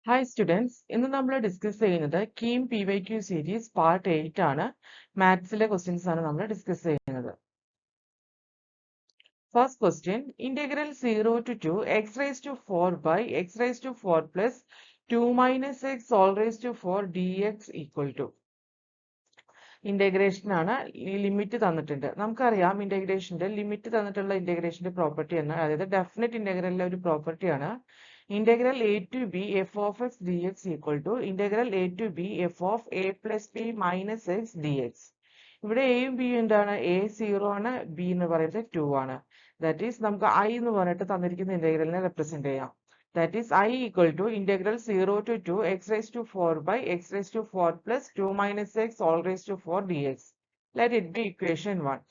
Hi students, ഇന്ന് നമ്മൾ discuss ചെയ്യുന്നത് കീം PYQ സീരീസ് പാർട്ട് 8 ആണ്. മാത്സിലെ ക്വസ്റ്റ്യൻസ് ആണ് നമ്മൾ ഡിസ്കസ് ചെയ്യുന്നത്. First question, integral 0 to 2 x raised to 4 by x raised to 4 plus 2 minus x all raised to 4 dx equal to. Integration ആണ്. ഈ limit തന്നിട്ടുണ്ട്. നമുക്കറിയാം ഇന്റഗ്രേഷന്റെ ലിമിറ്റ് തന്നിട്ടുള്ള ഇന്റഗ്രേഷന്റെ പ്രോപ്പർട്ടി എന്ന്, അതായത് ഡെഫിനറ്റ് ഇന്റഗ്രലിലെ ഒരു പ്രോപ്പർട്ടിയാണ് integral a to b f of x dx equal to integral a to b f of a plus b minus x dx. ഇവിടെ എയും ബിയും എന്താണ്? എ 0 ആണ്, ബി എന്ന് പറയുന്നത് 2 ആണ്. ദാറ്റ് ഈസ് നമുക്ക് ഐ എന്ന് പറഞ്ഞിട്ട് തന്നിരിക്കുന്ന ഇന്റഗ്രലിനെ റെപ്രസെന്റ് ചെയ്യാം. That is I equal to integral 0 to 2 x raised to 4 by x raised to 4 plus 2 minus x all raised to 4 dx. Let it be equation 1.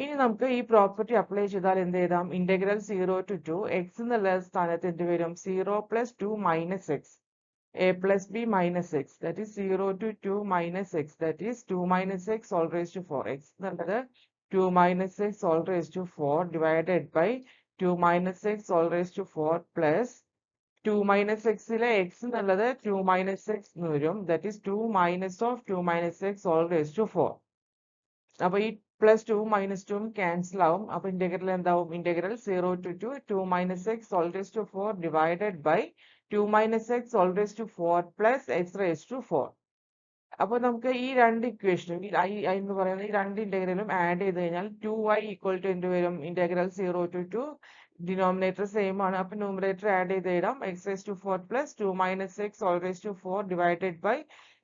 ഇനി നമുക്ക് ഈ പ്രോപ്പർട്ടി അപ്ലൈ ചെയ്താൽ എന്ത് എഴുതാം? ഇന്റഗ്രൽ 0 to 2 x എന്നുള്ള സ്ഥാനത്ത് എന്ത് വരും? 0 plus 2 minus x a plus b minus x, that is 0 to 2 minus x, that is 2 minus x all raised to 4. X എന്നുള്ളത് 2 minus x all raised to 4 divided by 2 minus x all raised to 4 plus 2 minus x ലെ x എന്നുള്ളത് 2 minus x എന്ന് വരും. That is 2 minus of 2 minus x all raised to 4. അപ്പൊ ഈ plus 2 minus 2 cancel ആവും. അപ്പൊ integral എന്താവും? Integral 0 to 2 2 minus x all raised to 4 divided by 2 minus x all raised to 4 plus x raised to 4. അപ്പൊ നമുക്ക് ഈ രണ്ട് ഇക്വേഷനും ഐ എന്ന് പറയുന്ന ഈ രണ്ട് ഇന്റഗ്രലും ആഡ് ചെയ്ത് കഴിഞ്ഞാൽ 2y ഈക്വൽ ടു എന്ത് വരും? ഇന്റഗ്രൽ 0 to 2 ഡിനോമിനേറ്റർ സെയിം ആണ്. അപ്പൊ ന്യൂമറേറ്റർ ആഡ് ചെയ്ത് ഇടാം. x raised to 4 plus 2 minus x all raised to 4 divided by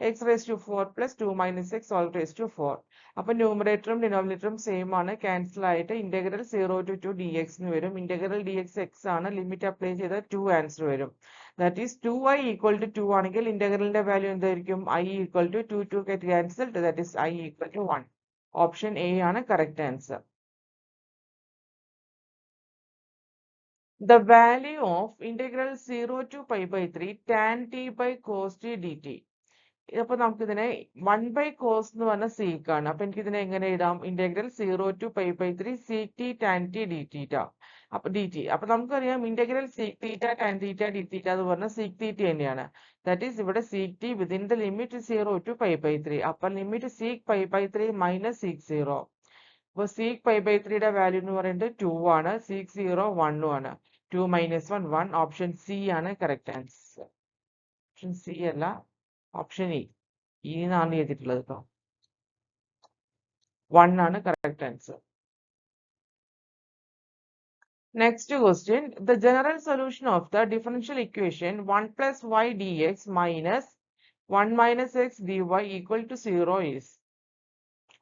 x raised to 4 plus 2 minus x all raised to 4. അപ്പൊ ന്യൂമറേറ്ററും ഡിനോമിനേറ്ററും സെയിം ആണ്. ക്യാൻസൽ ആയിട്ട് integral 0 to 2 dx എന്ന് വരും. Integral dx x ആണ്. ലിമിറ്റ് അപ്ലൈ ചെയ്താൽ 2 answer വരും. That is 2y equal to 2 ആണെങ്കിൽ ഇന്റഗ്രലിന്റെ വാല്യൂ എന്തായിരിക്കും? I equal to 2 get cancelled. That is I equal to 1. Option A ആണ് correct answer. The value of integral 0 to pi by 3 tan t by cos t dt. അപ്പൊ നമുക്ക് ഇതിനെ 1 by cos എന്ന് പറഞ്ഞ seek ആണ്. അപ്പൊ എനിക്ക് ഇതിനെ എങ്ങനെ ഇടാം? Integral 0 to pi by 3 sec t tan t dt. അപ്പൊ dt. അപ്പൊ നമുക്കറിയാം integral sec theta tan theta d theta എന്ന് പറഞ്ഞ sec theta തന്നെയാണ്. ദാറ്റ് ഈസ് ഇവിടെ sec t within the limit 0 to pi by 3. അപ്പൊ limit sec pi by 3 minus sec 0. അപ്പൊ sec pi by 3 യുടെ വാല്യൂ എന്ന് പറയുന്നത് 2 ആണ്. sec 0 1 ആണ്. 2 minus 1 1. ഓപ്ഷൻ സി ആണ് കറക്റ്റ് ആൻസർ. ഓപ്ഷൻ സി അല്ല, ഓപ്ഷൻ ഇ. എന്നാണ് എഴുതിയിട്ടുള്ളത് കേട്ടോ. 1 ആണ് correct answer. Next question, the general solution of the differential equation 1 plus y dx minus 1 minus x dy equal to 0 is.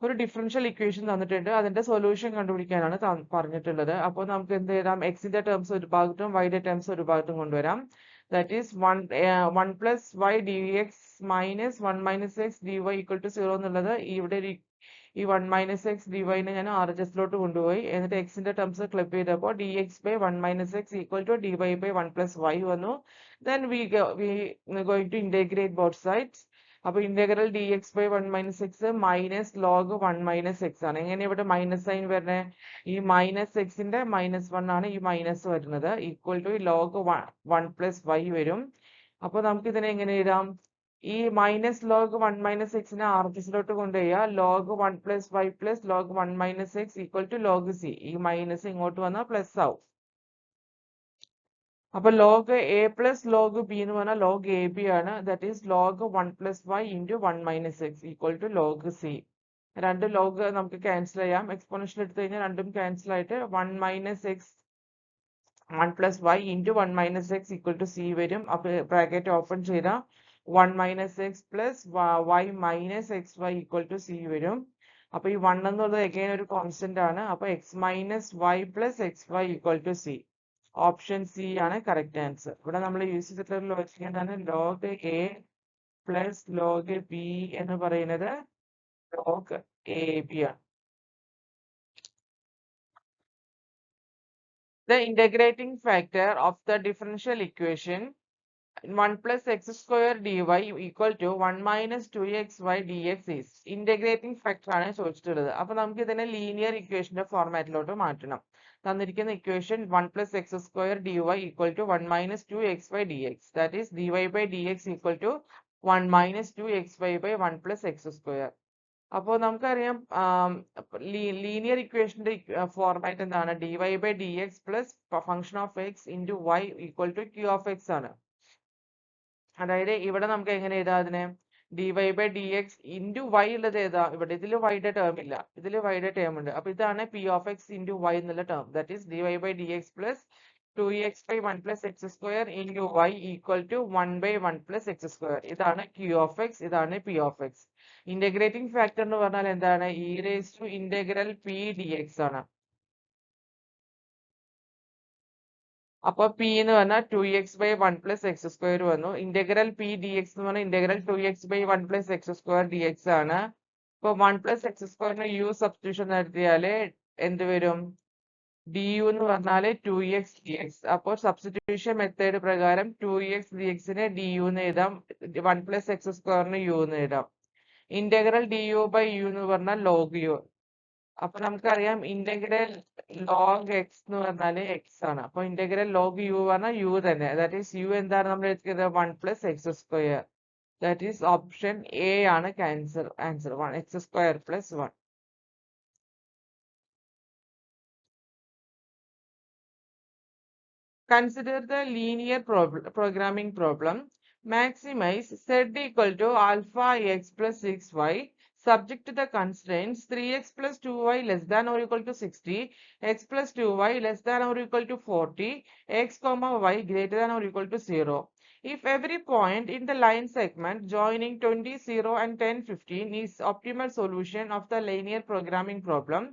ഒരു differential equation തന്നിട്ടുണ്ട്. അതിന്റെ solution കണ്ടുപിടിക്കാനാണ് പറഞ്ഞിട്ടുള്ളത്. അപ്പോൾ നമുക്ക് എന്ത് ചെയ്യണം? എക്സിന്റെ ടേംസ് ഒരു ഭാഗത്തും വൈയുടെ ടേംസ് ഒരു ഭാഗത്തും കൊണ്ടുവരാം. That is 1 plus y dx minus 1 minus x dy equal to 0 എന്നുള്ളത് ഇവിടെ ഈ 1 minus x dy നെ ഞാൻ RHS ലോട്ട് കൊണ്ടുപോയി. എന്നിട്ട് എക്സിന്റെ ടേംസ് ക്ലിപ്പ് ചെയ്തപ്പോൾ dx by 1 minus x equal to dy by 1 plus y വന്നു. Then we going to integrate both sides. അപ്പൊ integral dx by 1 minus x minus log 1 minus x ആണ്. എങ്ങനെ ഇവിടെ മൈനസ് സൈൻ വരുന്നത്? ഈ മൈനസ് എക്സിന്റെ -1 ആണ് ഈ മൈനസ് വരുന്നത്. Equal to log 1 plus y വരും. അപ്പൊ നമുക്ക് ഇതിനെ എങ്ങനെ എഴുതാം? ഈ മൈനസ് ലോഗ് 1 minus x നെ ആർജിസിലോട്ട് കൊണ്ടുപോയാൽ log 1 plus y plus log 1 minus x equal to log c. ഈ മൈനസ് ഇങ്ങോട്ട് വന്നാൽ പ്ലസ് ആവും. അപ്പൊ log A plus log B എന്ന് പറഞ്ഞാൽ ലോഗ് എ ബി ആണ്. That is log 1 plus y into 1 minus x equal to log C. രണ്ട് log നമുക്ക് ക്യാൻസൽ ചെയ്യാം. എക്സ്പോണൻഷ്യൽ എടുത്തു കഴിഞ്ഞാൽ രണ്ടും ക്യാൻസൽ ആയിട്ട് 1 minus x 1 plus y into 1 minus x equal to C വരും. അപ്പൊ ബ്രാക്കറ്റ് ഓപ്പൺ ചെയ്താൽ 1 minus x plus y minus xy equal to C വരും. അപ്പൊ ഈ 1 എന്നുള്ളത് അഗൈൻ ഒരു കോൺസ്റ്റന്റ് ആണ്. അപ്പൊ x minus y plus xy equal to C. Option C ആണ് കറക്റ്റ് ആൻസർ. ഇവിടെ നമ്മൾ യൂസ് ചെയ്തിട്ടുള്ള ലോജിക് എന്താണ്? Log A plus log B എന്ന് പറയുന്നത് ലോഗ് എ ബി ആണ്. The integrating factor of the differential equation 1 plus x square dy equal to 1 minus 2xy dx is. Integrating factor ആണ് ചോദിച്ചിട്ടുള്ളത്. അപ്പൊ നമുക്ക് ഇതിനെ ലീനിയർ ഇക്വേഷന്റെ ഫോർമാറ്റിലോട്ട് മാറ്റണം. തന്നിരിക്കുന്ന equation 1 plus x square dy equal to 1 minus 2xy dx. That is dy by dx equal to 1 minus 2xy by 1 plus x square. അപ്പോൾ നമുക്കറിയാം ലീനിയർ ഇക്വേഷന്റെ ഫോർമാറ്റ് എന്താണ്? dy by dx plus function of x into y equal to q of x ആണ്. അതായത് ഇവിടെ നമുക്ക് എങ്ങനെ എഴുതാം അതിനെ? dy by dx into y ഉള്ളത് ഏതാ? ഇവിടെ ഇതിൽ y യുടെ ടേം ഇല്ല, ഇതിൽ y യുടെ ടേം ഉണ്ട്. അപ്പൊ ഇതാണ് p of x into y എന്നുള്ള term. That is dy by dx plus 2x by 1 plus x square into y equal to 1 by 1 plus x square. ഇതാണ് q of x, ഇതാണ് p of x. Integrating factor എന്ന് പറഞ്ഞാൽ എന്താണ്? e raised to integral p dx ആണ്. അപ്പൊ p എന്ന് പറഞ്ഞാൽ 2x by 1 plus x square വന്നു. ഇന്റഗ്രൽ p dx എന്ന് പറഞ്ഞാൽ integral 2x by 1 plus x square dx ആണ്. ഇപ്പൊ 1 plus x square u substitution നടത്തിയാല് എന്ത് വരും? du എന്ന് പറഞ്ഞാല് 2x dx. അപ്പോൾ സബ്സ്റ്റിറ്റ്യൂഷൻ മെത്തേഡ് പ്രകാരം 2x dx നെ du എന്ന് എഴുതാം, 1 plus x square ന് u എന്ന് എഴുതാം. ഇന്റഗ്രൽ du by u എന്ന് പറഞ്ഞാൽ log u. അപ്പൊ നമുക്കറിയാം ഇന്റഗ്രൽ ലോഗ് എക്സ് എന്ന് പറഞ്ഞാല് എക്സ് ആണ്. അപ്പൊ ഇന്റഗ്രൽ ലോഗ് യു പറഞ്ഞാൽ യു തന്നെ. ദാറ്റ് ഈസ് യു എന്താണ് നമ്മൾ എടുക്കുന്നത്? 1 plus x square. That is option A ആണ് answer 1 x square plus 1. Consider the linear programming problem. Maximize z equal to alpha x plus 6y. Subject to the constraints 3x plus 2y less than or equal to 60, x plus 2y less than or equal to 40, x comma y greater than or equal to 0. If every point in the line segment joining 20, 0 and 10, 15 is optimal solution of the linear programming problem,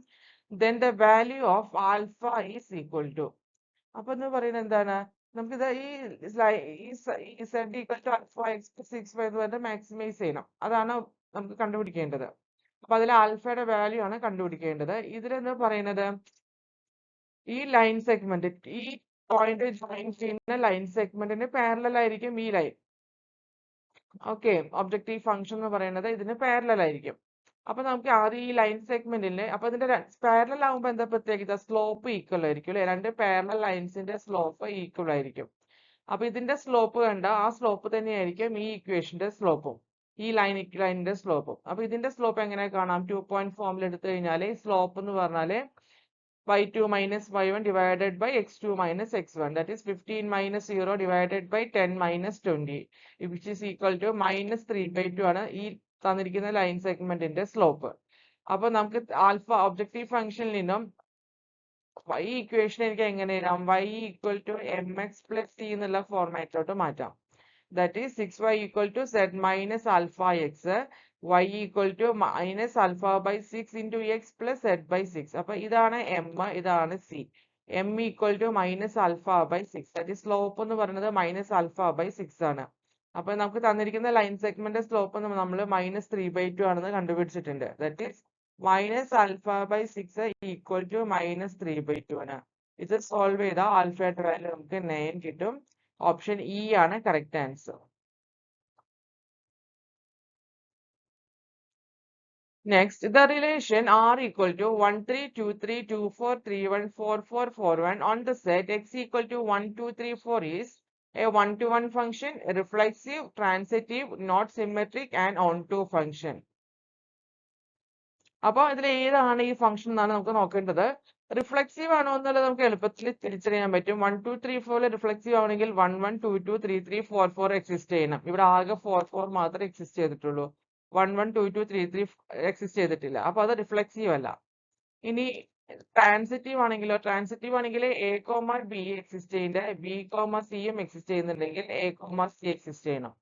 then the value of alpha is equal to. അപ്പൊ എന്ന് പറയുന്നത് എന്താണ്? നമുക്കിത് ഈ z equal to alpha x plus 6y എന്ന് പറഞ്ഞാൽ maximise ചെയ്യണം. അതാണ് നമുക്ക് കണ്ടുപിടിക്കേണ്ടത്. അപ്പൊ അതിൽ ആൽഫയുടെ വാല്യൂ ആണ് കണ്ടുപിടിക്കേണ്ടത്. ഇതിലെന്ന് പറയുന്നത് ഈ ലൈൻ സെഗ്മെന്റ്, ഈ പോയിന്റ് ജോയിൻ ചെയ്യുന്ന ലൈൻ സെഗ്മെന്റിന് പാരലൽ ആയിരിക്കും ഈ ലൈൻ. ഓക്കെ, ഒബ്ജക്റ്റീവ് ഫംഗ്ഷൻ എന്ന് പറയുന്നത് ഇതിന് പാരലൽ ആയിരിക്കും. അപ്പൊ നമുക്ക് ആദ്യം ഈ ലൈൻ സെഗ്മെന്റിന്, അപ്പൊ ഇതിന്റെ പാരലൽ ആകുമ്പോൾ എന്താ പ്രത്യേകത? സ്ലോപ്പ് ഈക്വൽ ആയിരിക്കും അല്ലെ? രണ്ട് പാരലൽ ലൈൻസിന്റെ സ്ലോപ്പ് ഈക്വൽ ആയിരിക്കും. അപ്പൊ ഇതിന്റെ സ്ലോപ്പ് കണ്ട ആ സ്ലോപ്പ് തന്നെയായിരിക്കും ഈ ഇക്വേഷന്റെ സ്ലോപ്പും, ഈ ലൈനിന്റെ സ്ലോപ്പും. അപ്പൊ ഇതിന്റെ സ്ലോപ്പ് എങ്ങനെ കാണാം? 2 പോയിന്റ് ഫോമിൽ എടുത്തു കഴിഞ്ഞാല് സ്ലോപ്പ് എന്ന് പറഞ്ഞാല് y2 minus y1 divided by x2 minus x1. That is 15 minus 0 divided by 10 minus 20, which is equal to minus 3/2 ആണ് ഈ തന്നിരിക്കുന്ന ലൈൻ സെഗ്മെന്റിന്റെ സ്ലോപ്പ്. അപ്പൊ നമുക്ക് ആൽഫ ഒബ്ജക്റ്റീവ് ഫംഗ്ഷനിൽ നിന്നും ഈ ഇക്വേഷൻ എനിക്ക് എങ്ങനെ എഴുതാം? y equal to mx plus c എന്നുള്ള ഫോർമാറ്റിലോട്ട് മാറ്റാം. That is 6y equal to z minus alpha x, y equal to minus alpha by 6 into x plus z by 6. അപ്പൊ ഇതാണ് m, ഇതാണ് c. m equal to minus alpha by 6. That is slope എന്ന് പറയുന്നത് minus alpha by 6 ആണ്. അപ്പൊ നമുക്ക് തന്നിരിക്കുന്ന line segment slope നമ്മൾ minus 3/2 ആണെന്ന് കണ്ടുപിടിച്ചിട്ടുണ്ട്. That is minus alpha by 6 equal to minus 3/2 ആണ്. ഇത് സോൾവ് ചെയ്താൽ ആൽഫയുടെ വാല്യൂ നമുക്ക് 9 കിട്ടും. ഓപ്ഷൻ ഇ ആണ് correct answer. Next, the relation R equal to 1, 3, 2, 3, 2, 4, 3, 1, 4, 4, 4, 1 on the set x equal to 1, 2, 3, 4 is a 1-to-1 function, reflexive, transitive, not symmetric and onto function. അപ്പൊ ഇതിൽ ഏതാണ് ഈ ഫംഗ്ഷൻ എന്നാണ് നമുക്ക് നോക്കേണ്ടത്. റിഫ്ലെക്സീവ് ആണോ എന്നുള്ളത് നമുക്ക് എളുപ്പത്തിൽ തിരിച്ചറിയാൻ പറ്റും. 1, 2, 3, 4 റിഫ്ലെക്സീവ് ആണെങ്കിൽ 1, 1, 2, 2, 3, 3, 4, 4 എക്സിസ്റ്റ് ചെയ്യണം. ഇവിടെ ആകെ 4, 4 മാത്രമേ എക്സിസ്റ്റ് ചെയ്തിട്ടുള്ളൂ. 1, 1, 2, 2, 3, 3 എക്സിസ്റ്റ് ചെയ്തിട്ടില്ല. അപ്പൊ അത് റിഫ്ലെക്സീവ് അല്ല. ഇനി ട്രാൻസിറ്റീവ് ആണെങ്കിലോ? ട്രാൻസിറ്റീവ് ആണെങ്കിൽ എ കോമ ബി എക്സിസ്റ്റ് ചെയ്യുന്നുണ്ട്, ബി കോമ സിയും എക്സിസ്റ്റ് ചെയ്യുന്നുണ്ടെങ്കിൽ എ കോമ സി എക്സിസ്റ്റ് ചെയ്യണം.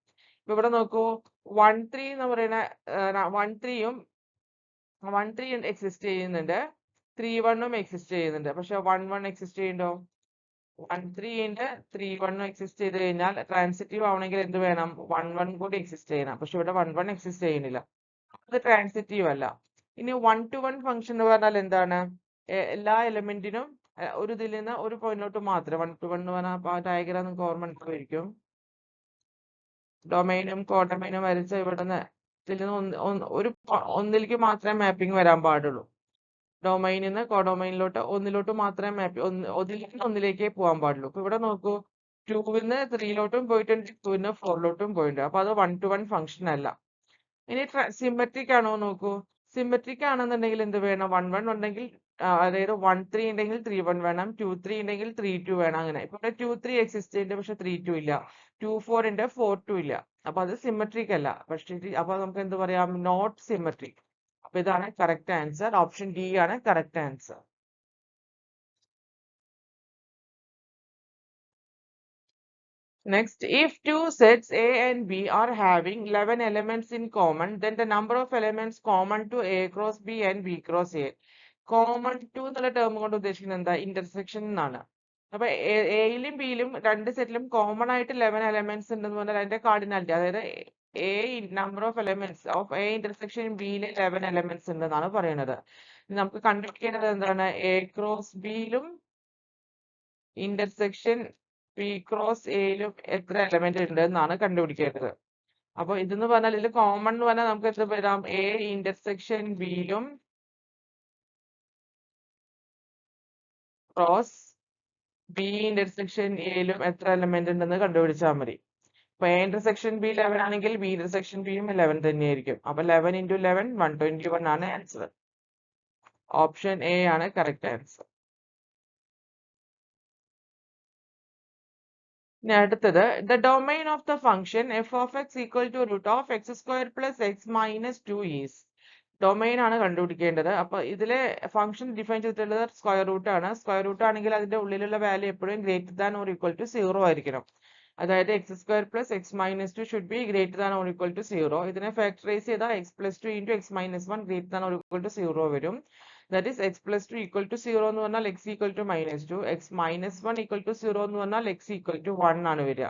ഇപ്പൊ ഇവിടെ നോക്കൂ, 1, 3 എന്ന് പറയുന്ന 1, 3യും 1, 3 എക്സിസ്റ്റ് ചെയ്യുന്നുണ്ട്, 3, 1ഉം എക്സിസ്റ്റ് ചെയ്യുന്നുണ്ട്. പക്ഷെ 1, 1 എക്സിസ്റ്റ് ചെയ്യുന്നുണ്ടോ? 1, 3 3, 1 എക്സിസ്റ്റ് ചെയ്ത് കഴിഞ്ഞാൽ ട്രാൻസിറ്റീവ് ആവണമെങ്കിൽ എന്ത് വേണം? 1, 1 കൂടി എക്സിസ്റ്റ് ചെയ്യണം. പക്ഷെ ഇവിടെ 1, 1 എക്സിസ്റ്റ് ചെയ്യുന്നില്ല, അത് ട്രാൻസിറ്റീവ് അല്ല. ഇനി 1-to-1 ഫംഗ്ഷൻ എന്ന് പറഞ്ഞാൽ എന്താണ്? എല്ലാ എലിമെന്റിനും ഒരു ഇതിൽ നിന്ന് ഒരു പോയിന്റിലോട്ട് മാത്രമേ 1-to-1 എന്ന് പറഞ്ഞാൽ ഡയഗ്രാം നിങ്ങൾക്ക് ഓർമ്മ ഉണ്ടായിരിക്കും. ഡൊമൈനും കോഡൊമൈനും വരച്ച ഇവിടുന്ന് ഇതിൽ നിന്ന് ഒന്നിലേക്ക് മാത്രമേ മാപ്പിംഗ് വരാൻ പാടുള്ളൂ. ഡൊമൈനിൽ നിന്ന് കോഡൊമൈനിലോട്ട് ഒന്നിലോട്ട് മാത്രമേ മാപ്പ് ഒന്നിലേക്കേ പോകാൻ പാടുള്ളൂ. ഇപ്പൊ ഇവിടെ നോക്കൂ, 2-ന്ന് 3-ലോട്ടും പോയിട്ടുണ്ട്, 2-ന്ന് 4-ലോട്ടും പോയിട്ടുണ്ട്. അപ്പൊ അത് 1-to-1 ഫംഗ്ഷൻ അല്ല. ഇനി സിമെട്രിക് ആണോ നോക്കൂ. സിമെട്രിക് ആണെന്നുണ്ടെങ്കിൽ എന്ത് വേണം? 1-1 ഉണ്ടെങ്കിൽ അതായത് 1-3 ഉണ്ടെങ്കിൽ 3-1 വേണം, 2-3 ഉണ്ടെങ്കിൽ 3-2 വേണം. അങ്ങനെ ഇപ്പൊ ഇവിടെ 2-3 എക്സിസ്റ്റ് ചെയ്യുന്നുണ്ട്, പക്ഷെ 3-2 ഇല്ല. 2-4 ഉണ്ട്, 4-2 ഇല്ല. അപ്പൊ അത് സിമെട്രിക് അല്ല. പക്ഷെ അപ്പൊ നമുക്ക് എന്ത് പറയാം? Not symmetric. അപ്പൊ ഇതാണ് കറക്റ്റ് ആൻസർ. ഓപ്ഷൻ ഡി ആണ് correct answer. Next, if two sets A and B are having 11 elements in common, then the number of elements common to A cross B and B cross A. Common to എന്നുള്ള term കൊണ്ട് ഉദ്ദേശിക്കുന്നത് എന്താ? Intersection എന്നാണ്. അപ്പൊ എയിലും ബിയിലും രണ്ട് സെറ്റിലും common ആയിട്ട് 11 elements ഉണ്ടെന്ന് പറഞ്ഞാൽ അതിന്റെ കാർഡിനാലിറ്റി, അതായത് A number of elements of A intersection ബിയിൽ 11 എലമെന്റ്സ് ഉണ്ടെന്നാണ് പറയുന്നത്. നമുക്ക് കണ്ടുപിടിക്കേണ്ടത് എന്താണ്? എ ക്രോസ് ബിയിലും ഇന്റർസെക്ഷൻ പി ക്രോസ് എയിലും എത്ര എലമെന്റ് ഉണ്ട് എന്നാണ് കണ്ടുപിടിക്കേണ്ടത്. അപ്പൊ ഇതെന്ന് പറഞ്ഞാൽ ഇതിൽ കോമൺ എന്ന് പറഞ്ഞാൽ നമുക്ക് എത്ര വരാം? എ ഇന്റർസെക്ഷൻ ബിയിലും ക്രോസ് ബി ഇന്റർസെക്ഷൻ എയിലും എത്ര എലമെന്റ് ഉണ്ടെന്ന് കണ്ടുപിടിച്ചാൽ മതി. ഇപ്പൊ എ ഇന്റർസെക്ഷൻ ബി 11 ആണെങ്കിൽ ബി ഇന്റർസെക്ഷൻ ബിയും 11 തന്നെയായിരിക്കും. അപ്പൊ 11 × 11 121 ആണ് ആൻസർ. ഓപ്ഷൻ എ ആണ് കറക്റ്റ് ആൻസർ. ഇനി അടുത്തത്, the domain of the function F of X equal to root of X square plus X minus 2 is. Domain ആണ് കണ്ടുപിടിക്കേണ്ടത്. അപ്പൊ ഇതിലെ ഫംഗ്ഷൻ ഡിഫൈൻ ചെയ്തിട്ടുള്ളത് സ്ക്വയർ റൂട്ട് ആണ്. സ്ക്വയർ റൂട്ട് ആണെങ്കിൽ അതിന്റെ ഉള്ളിലുള്ള വാല്യൂ എപ്പോഴും greater than or equal to 0 ആയിരിക്കണം. അതായത് X square plus X minus 2 should be greater than or equal to 0. ഇതിനെ ഫാക്ടറൈസ് ചെയ്താൽ X plus 2 into X minus 1 greater than or equal to 0 വരും. That is X plus 2 equal to 0 എന്ന് പറഞ്ഞാൽ X equal to minus 2, X minus 1 equal to 0 എന്ന് പറഞ്ഞാൽ X equal to 1 ആണ് വരിക.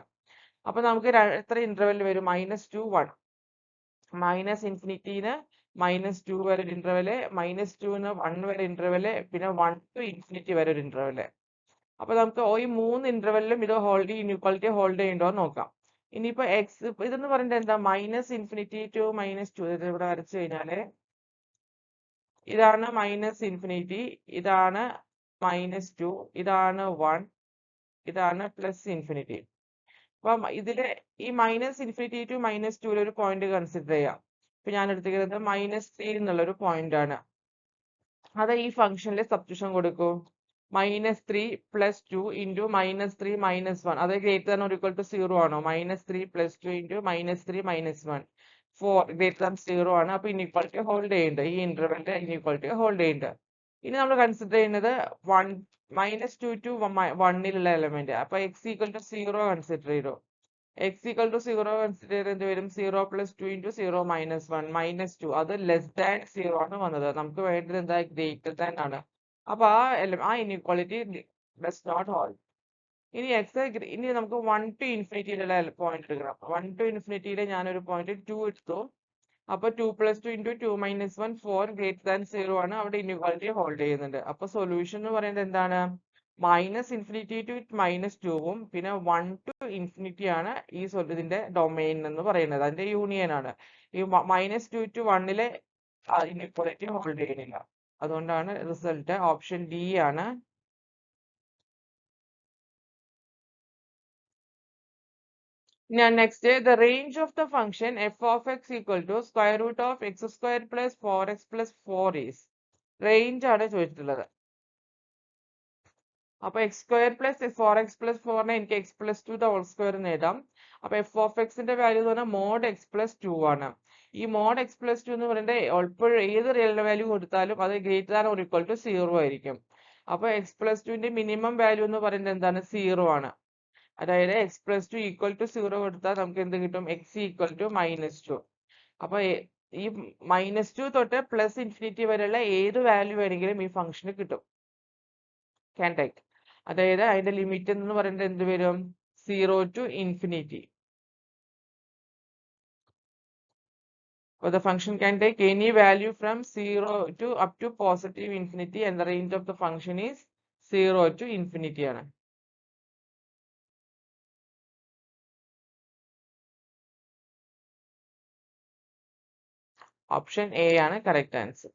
അപ്പൊ നമുക്ക് എത്ര ഇന്റർവെൽ വരും? -2 1, മൈനസ് ഇൻഫിനിറ്റിന്ന് -2 വരെ ഒരു ഇന്റർവെല്, -2 1 വരെ ഇന്റർവെല്, പിന്നെ 1 to ഇൻഫിനിറ്റി വരെ ഒരു ഇന്റർവെല്. അപ്പൊ നമുക്ക് ഈ 3 ഇന്റർവെല്ലിലും ഇത് ഇൻഇക്വാലിറ്റി ഹോൾഡ് ചെയ്യണ്ടോ എന്ന് നോക്കാം. ഇനിയിപ്പോ എക്സ് ഇതെന്ന് പറയുന്നത് എന്താ? -Infinity to -2. ഇത് ഇവിടെ വരച്ചു കഴിഞ്ഞാല് ഇതാണ് -ഇൻഫിനിറ്റി, ഇതാണ് -2, ഇതാണ് 1, ഇതാണ് പ്ലസ് ഇൻഫിനിറ്റി. അപ്പം ഇതില് ഈ -ഇൻഫിനിറ്റി ടു -2 ഒരു പോയിന്റ് കൺസിഡർ ചെയ്യാം. ഇപ്പൊ ഞാൻ എടുത്തിരിക്കുന്നത് -3 എന്നുള്ള ഒരു പോയിന്റ് ആണ്. അത് ഈ ഫംഗ്ഷനിൽ സബ്സ്റ്റിറ്റ്യൂഷൻ കൊടുക്കൂ. -3 + 2 × -3 - 1, അത് greater than or equal to 0 ആണോ? -3 + 2 × -3 - 1 4 ഗ്രേറ്റർ ദാൻ 0 ആണ്. അപ്പൊ ഇൻഇക്വാലിറ്റി ഹോൾഡ് ചെയ്യുന്നുണ്ട്. ഈ ഇന്റർവെലിന്റെ ഇൻഇക്വാലിറ്റി ഹോൾഡ് ചെയ്യുന്നുണ്ട്. ഇനി നമ്മൾ കൺസിഡർ ചെയ്യുന്നത് -2 to 1ലുള്ള എലമെന്റ്. അപ്പൊ എക്സ് ഈക്വൽ ടു 0 കൺസിഡർ ചെയ്തു. എക്സ് ഈക്വൽ ടു 0 കൺസിഡർ ചെയ്ത് എന്ത് വരും? 0 + 2 × 0 - 1 -2, അത് ലെസ് ദാൻ 0 ആണ് വന്നത്. നമുക്ക് വേണ്ടത് എന്താ? ഗ്രേറ്റർ ദാൻ ആണ്. അപ്പൊ ആ ഇൻഇക്വാലിറ്റി ഡസ് നോട്ട് ഹോൾഡ്. ഇനി നമുക്ക് 1 to ഇൻഫിനിറ്റിയിലുള്ള പോയിന്റ് എടുക്കണം. 1 to ഇൻഫിനിറ്റിയിൽ ഞാനൊരു പോയിന്റ് 2 എടുത്തു. അപ്പൊ 2 + 2 × 2 - 1 4 ഗ്രേറ്റർ ദാൻ 0 ആണ്. അവിടെ ഇൻഇക്വാലിറ്റി ഹോൾഡ് ചെയ്യുന്നുണ്ട്. അപ്പൊ സൊല്യൂഷൻ എന്ന് പറയുന്നത് എന്താണ്? -ഇൻഫിനിറ്റി ടു -2ഉം പിന്നെ 1 to ഇൻഫിനിറ്റി ആണ് ഇതിന്റെ ഡൊമൈൻ എന്ന് പറയുന്നത്. അതിന്റെ യൂണിയൻ ആണ്. ഈ -2 to 1ലെ ഇൻഇക്വാലിറ്റി ഹോൾഡ് ചെയ്യുന്നില്ല. അതുകൊണ്ടാണ് റിസൾട്ട് ഓപ്ഷൻ ഡി ആണ്. Now next, the range of the function f of x equal to square root of x square plus 4x plus 4 is. Range ആണ് ചോദിച്ചിട്ടുള്ളത്. അപ്പൊ x square plus 4x plus 4നെ എനിക്ക് x plus 2 the whole square എന്ന് എഴുതാം. അപ്പൊ f of x ന്റെ value എന്ന് പറഞ്ഞാൽ mod x plus 2 ആണ്. ഈ mod x plus 2 എന്ന് പറയുന്നത് എപ്പോഴും ഏത് റിയൽ വാല്യൂ കൊടുത്താലും അത് greater than or equal to 0 ആയിരിക്കും. അപ്പൊ x plus 2ന്റെ മിനിമം വാല്യൂ എന്ന് പറയുന്നത് എന്താണ്? 0 ആണ്. അതായത് x plus 2 ഈക്വൽ ടു 0 കൊടുത്താൽ നമുക്ക് എന്ത് കിട്ടും? x equal to -2. അപ്പൊ ഈ -2 തൊട്ട് പ്ലസ് ഇൻഫിനിറ്റി വരെയുള്ള ഏത് വാല്യൂ വേണമെങ്കിലും ഈ ഫംഗ്ഷന് കിട്ടും. Can take. അതായത് അതിന്റെ ലിമിറ്റ് എന്ന് പറയുന്നത് എന്ത് വരും? 0 to infinity. So the function can take any value from 0 to up to positive infinity, and the range of the function is 0 to infinity ആണ്. ഓപ്ഷൻ എ ആണ് കറക്റ്റ് ആൻസർ.